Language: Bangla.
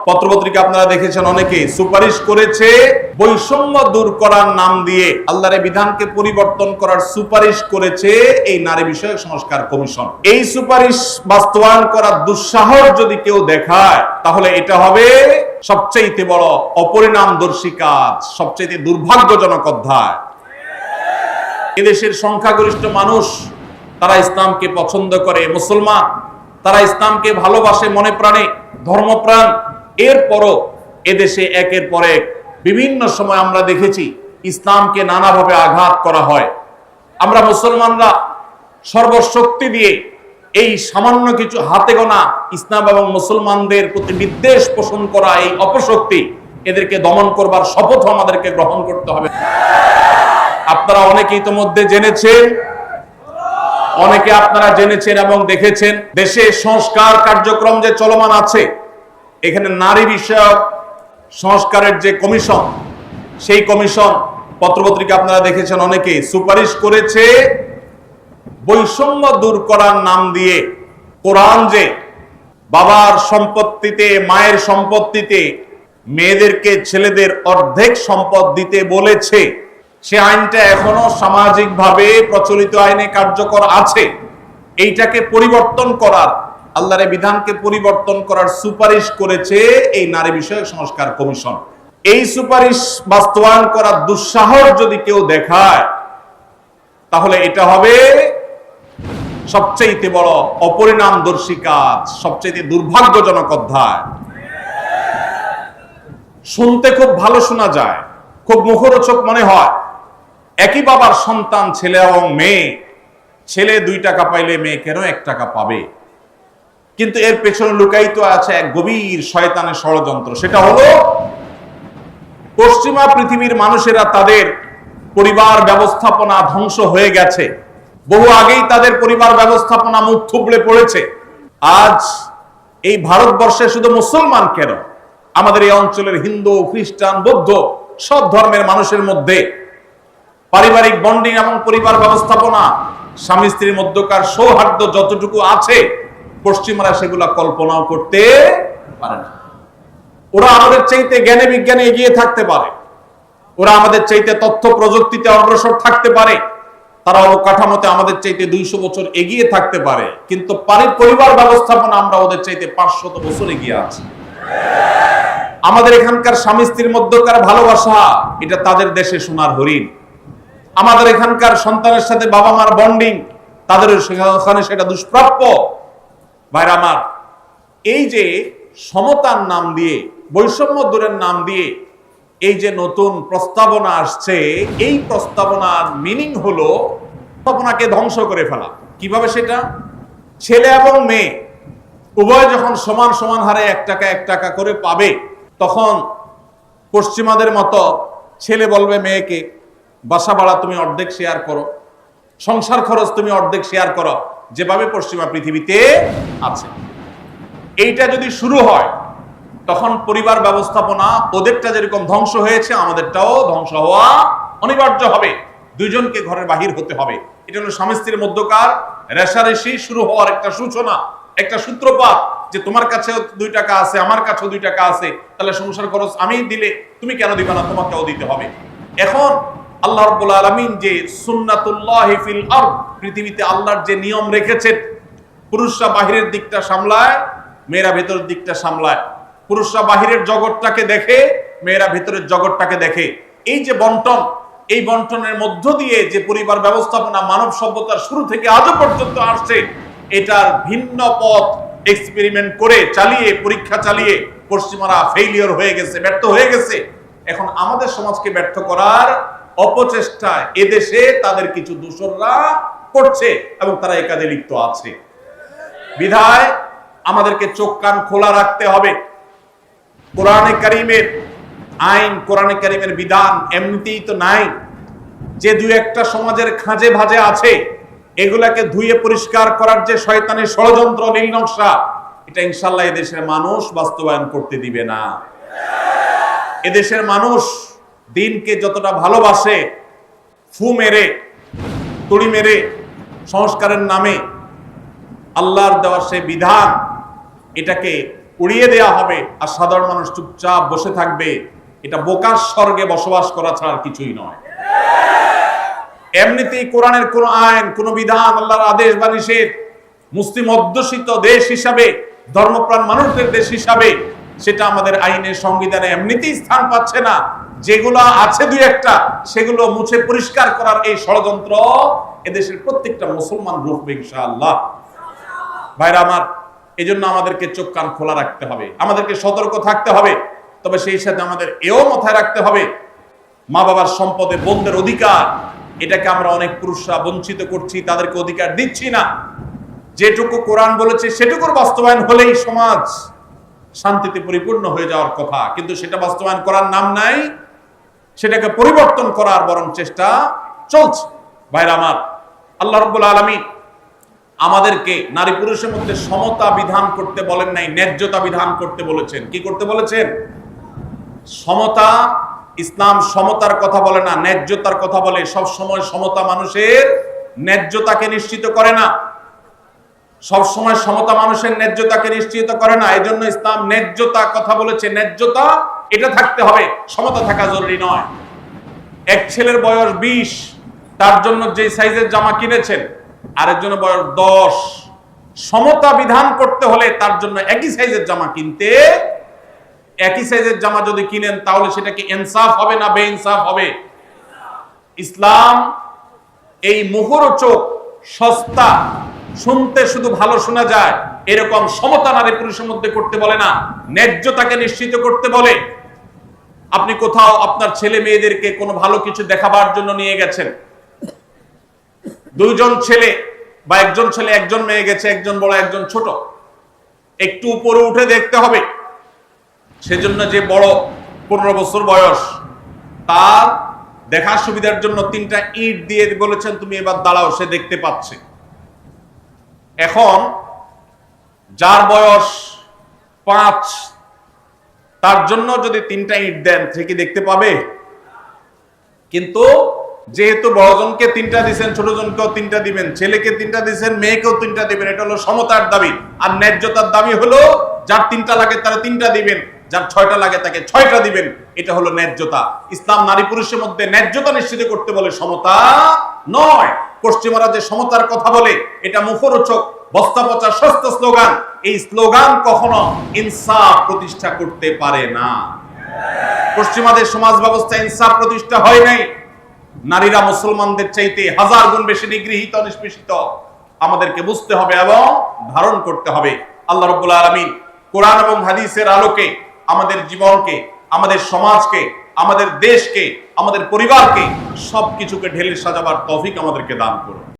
পত্রপত্রিকা আপনারা দেখেছেন, অনেকে সুপারিশ করেছে বৈষম্য দূর করার নাম দিয়ে আল্লাহর বিধানকে পরিবর্তন করার সুপারিশ করেছে এই নারী বিষয়ক সংস্কার কমিশন। এই সুপারিশ বাস্তবায়ন করার দুঃসাহস যদি কেউ দেখায়, তাহলে এটা হবে সবচেয়ে বড় অপরিণামদর্শী কাজ, সবচেয়ে দুর্ভাগ্যজনক অধ্যায়। এদেশের সংখ্যাগরিষ্ঠ মানুষ, তারা ইসলামকে পছন্দ করে, মুসলমান, তারা ইসলামকে ভালোবাসে মনে প্রাণে, ধর্মপ্রাণ। এরপরও এদেশে একের পর এক বিভিন্ন সময় আমরা দেখেছি ইসলামকে নানাভাবে আঘাত করা হয়। আমরা মুসলমানরা সর্বশক্তি দিয়ে এই সামান্য কিছু হাতে গোনা ইসলাম এবং মুসলমানদের প্রতি বিদ্বেষ পোষণ করা এই অপশক্তি, এদেরকে দমন করবার শপথ আমাদেরকে গ্রহণ করতে হবে। আপনারা অনেকে ইতিমধ্যে জেনেছেন, অনেকে আপনারা জেনেছেন এবং দেখেছেন, দেশে সংস্কার কার্যক্রম যে চলমান আছে, এখানে নারী বিষয়ক সংস্কারের যে কমিশন, সেই কমিশন পত্রপত্রিকা আপনারা দেখেছেন, অনেকে সুপারিশ করেছে বৈষম্য দূর করার নাম দিয়ে কোরআন যে বাবার সম্পত্তিতে, মায়ের সম্পত্তিতে মেয়েদেরকে ছেলেদের অর্ধেক সম্পদ দিতে বলেছে, সে আইনটা এখনো সামাজিকভাবে প্রচলিত আইনে কার্যকর আছে। এইটাকে পরিবর্তন করার, আল্লাহর বিধানকে পরিবর্তন করার সুপারিশ করেছে এই নারী বিষয়ক সংস্কার কমিশন। এই সুপারিশ বাস্তবায়ন করার দুঃসাহস যদি কেউ দেখায়, তাহলে এটা হবে সবচেয়ে বড় অপরিণামদর্শী কাজ, সবচেয়ে দুর্ভাগ্যজনক অধ্যায়। শুনতে খুব ভালো শোনা যায়, খুব মুখরোচক মনে হয়। একই বাবার সন্তান, ছেলে এবং মেয়ে, ছেলে 2 টাকা পাইলে মেয়ে কেন 1 টাকা পাবে? কিন্তু এর পেছনে লুকায়িত আছে এক গভীর শয়তানের ষড়যন্ত্র। সেটা হলো পশ্চিমা পৃথিবীর মানুষেরা তাদের পরিবার ব্যবস্থাপনা ধ্বংস হয়ে গেছে, বহু আগেই তাদের পরিবার ব্যবস্থাপনা মুখ থুবড়ে পড়েছে। আজ এই ভারতবর্ষে শুধু মুসলমান কেন, আমাদের এই অঞ্চলের হিন্দু, খ্রিস্টান, বৌদ্ধ সব ধর্মের মানুষের মধ্যে পারিবারিক বন্ডিং এবং পরিবার ব্যবস্থাপনা, স্বামী স্ত্রীর মধ্যকার সৌহার্দ্য যতটুকু আছে, পশ্চিমারা সেগুলা কল্পনাও করতে পারে না। ওরা আমাদের চাইতে জ্ঞানে বিজ্ঞানে এগিয়ে থাকতে পারে, ওরা আমাদের চাইতে তথ্য প্রযুক্তিতে অগ্রসর থাকতে পারে, তারা অবকাঠামোতে আমাদের চাইতে 200 বছর এগিয়ে থাকতে পারে, কিন্তু পরিবার ব্যবস্থাপনা আমরা ওদের চাইতে 500 বছর এগিয়ে আছি। আমাদের এখানকার স্বামী স্ত্রীর মধ্যকার ভালোবাসা, এটা তাদের দেশে সোনার হরিণ। আমাদের এখানকার সন্তানের সাথে বাবা মার বন্ডিং, তাদের ওখানে সেটা দুষ্প্রাপ্য। ভাইরা আমার, এই যে সমতার নাম দিয়ে, বৈষম্য দূরের নাম দিয়ে এই যে নতুন প্রস্তাবনা আসছে, এই প্রস্তাবনার মিনিং হলো প্রস্তাবনাকে ধ্বংস করে ফেলা। কিভাবে সেটা? ছেলে এবং মেয়ে উভয় যখন সমান সমান হারে 1 টাকা 1 টাকা করে পাবে, তখন পশ্চিমাদের মতো ছেলে বলবে মেয়েকে, বাসা ভাড়া তুমি অর্ধেক শেয়ার করো, সংসার খরচ তুমি অর্ধেক শেয়ার করো, যেভাবে পশ্চিমা পৃথিবীতে আছে। এইটা যদি শুরু হয়, তখন পরিবার ব্যবস্থাপনা ওদেরটা যেরকম ধ্বংস হয়েছে, আমাদেরটাও ধ্বংস হওয়া অনিবার্য হবে। দুইজনকে ঘরের বাহির হতে হবে। এটা হলো স্বামী স্ত্রীর মধ্যকার রেষারেষি শুরু হওয়ার একটা সূচনা, একটা সূত্রপাত, যে তোমার কাছেও 2 টাকা আছে, আমার কাছেও 2 টাকা আছে, তাহলে সংসার খরচ আমি দিলে তুমি কেন দিবে না, তোমাকেও দিতে হবে। এখন আল্লাহ রাব্বুল আলামিন যে সুন্নাতুল্লাহি ফিল আরদ, পৃথিবীতে আল্লাহর যে নিয়ম রেখেছেন, পুরুষরা বাহিরের দিকটা সামলায়, মেয়েরা ভেতরের দিকটা সামলায়। পুরুষরা বাহিরের জগৎটাকে দেখে, মেয়েরা ভেতরের জগৎটাকে দেখে। এই যে বন্টন, এই বন্টনের মধ্য দিয়ে যে পরিবার ব্যবস্থাপনা মানব সভ্যতার শুরু থেকে আজও পর্যন্ত আসছে, এটার ভিন্ন পথ এক্সপেরিমেন্ট করে, চালিয়ে, পরীক্ষা চালিয়ে পশ্চিমারা ফেইলিওর হয়ে গেছে, ব্যর্থ হয়ে গেছে। এখন আমাদের সমাজকে ব্যর্থ করার অপচেষ্টায় এদেশে তাদের কিছু দূষররা করছে এবং তারা এই কাজে লিপ্ত আছে। বিধায় আমাদেরকে চোখ কান খোলা রাখতে হবে। কোরআনে কারীমের আইন, কোরআনে কারীমের বিধান এমনিতেই তো নাই, যে 2-1টা সমাজের খাঁজে ভাজে আছে, এগুলাকে ধুয়ে পরিষ্কার করার যে শয়তানের ষড়যন্ত্র, নীল নকশা, এটা ইনশাআল্লাহ এদেশের মানুষ বাস্তবায়ন করতে দিবে না। এদেশের মানুষ দিনকে যতটা ভালোবাসে, ফু মেরে, তুড়ি মেরে সংস্কারের নামে আল্লাহর দেওয়া সেই বিধান, এটাকে উড়িয়ে দেয়া হবে আর সাধারণ মানুষ চুপচাপ বসে থাকবে। এটা বোকার স্বর্গে বসবাস করা ছাড়া কিছুই নয়। এমনিতেই কোরআনের কোন আইন, কোন বিধান, আল্লাহর আদেশ বা নিষেধ মুসলিম অধ্যুষিত দেশ হিসাবে, ধর্মপ্রাণ মানুষদের দেশ হিসাবে সেটা আমাদের আইনের সংবিধানে এমনিতেই স্থান পাচ্ছে না। যেগুলো আছে দুই একটা, সেগুলো মুছে পরিষ্কার করার এই ষড়যন্ত্র এদেশের প্রত্যেকটা মুসলমান রুখবে ইনশাআল্লাহ। ভাইরা আমার, এজন্য আমাদেরকে চোখ কান খোলা রাখতে হবে, আমাদেরকে সতর্ক থাকতে হবে। তবে সেই সাথে আমাদের এও মাথায় রাখতে হবে, মা বাবার সম্পদে বোনদের অধিকার, এটাকে আমরা অনেক পুরুষরা বঞ্চিত করছি, তাদেরকে অধিকার দিচ্ছি না। যেটুকু কোরআন বলেছে সেটুকুর বাস্তবায়ন হলেই সমাজ শান্তিতে পরিপূর্ণ হয়ে যাওয়ার কথা, কিন্তু সেটা বাস্তবায়ন করার নাম নাই, সেটাকে পরিবর্তন করার বরং চেষ্টা চলছে। ভাইরা আমার, আল্লাহ রাব্বুল আলামিন আমাদেরকে নারী পুরুষের মধ্যে সমতা বিধান করতে বলেন নাই, ন্যায্যতা বিধান করতে বলেছেন। কি করতে বলেছেন? সমতা। ইসলাম সমতার কথা বলে না, ন্যায্যতার কথা বলে। সব সময় সমতা মানুষের ন্যায্যতাকে নিশ্চিত করে না, সব সময় সমতা মানুষের ন্যায্যতাকে নিশ্চিত করে না। এজন্য ইসলাম ন্যায্যতা কথা বলেছে। ন্যায্যতা এটা থাকতে হবে, সমতা থাকা জরুরি নয়। এক ছেলের বয়স 20, তার জন্য যে সাইজের জামা কিনেছেন আরেকজনের বয়স 10, সমতা বিধান করতে হলে তার জন্য একই সাইজের জামা কিনতে, একই সাইজের জামা যদি কিনেন তাহলে সেটা কি ইনসাফ হবে না বেইনসাফ হবে? ইসলাম এই মুখরোচক, সস্তা, শুনতে শুধু ভালো শোনা যায় এরকম সমতা নারী পুরুষের মধ্যে করতে বলে না, ন্যায্যতাকে নিশ্চিত করতে বলে। আপনি কোথাও আপনার ছেলে মেয়েদেরকে কোনো ভালো কিছু দেখাবার জন্য নিয়ে গেছেন, দুইজন ছেলে বা একজন ছেলে একজন মেয়ে গেছে, একজন বড় একজন ছোট, একটু উপরে উঠে দেখতে হবে। সেজন্য যে বড় 15 বছর বয়স, তার দেখার সুবিধার জন্য 3টা ইট দিয়ে বলেছেন তুমি এবার দাঁড়াও, সে দেখতে পাচ্ছে। এখন যার বয়স 5, তার জন্য যদি 3টা ইট দেন সে কি দেখতে পাবে? কিন্তু যেহেতু বড়জনকে 3টা দিবেন, ছোটজনকেও 3টা দিবেন, ছেলেকে 3টা দিবেন, মেয়েকেও 3টা দিবেন, এটা হলো সমতার দাবি। আর ন্যায্যতার দাবি হলো যার 3টা লাগে তারা 3টা দিবেন, যার 6টা লাগে তাকে 6টা দিবেন। এটা হলো ন্যায্যতা। ইসলাম নারী পুরুষের মধ্যে ন্যায্যতা নিশ্চিত করতে বলে, সমতা নয়। পশ্চিমারা যে সমতার কথা বলে এটা মুখরোচক, বস্তা পচা সস্তা স্লোগান। এই স্লোগান কখনো ইনসাফ প্রতিষ্ঠা করতে পারে না। পশ্চিমাদের সমাজ ব্যবস্থা ইনসাফ প্রতিষ্ঠা হয় নাই। নারীরা মুসলমানদের চাইতে 1000 গুণ বেশি নিগৃহীত, নিষ্পেষিত। আমাদেরকে বুঝতে হবে এবং ধারণ করতে হবে। আল্লাহ রাব্বুল আলামিন কোরআন এবং হাদিসের আলোকে আমাদের জীবনকে, আমাদের সমাজকে, আমাদের দেশকে, আমাদের পরিবারকে, সবকিছুকে ঢেলে সাজাবার তৌফিক আমাদেরকে দান করুন।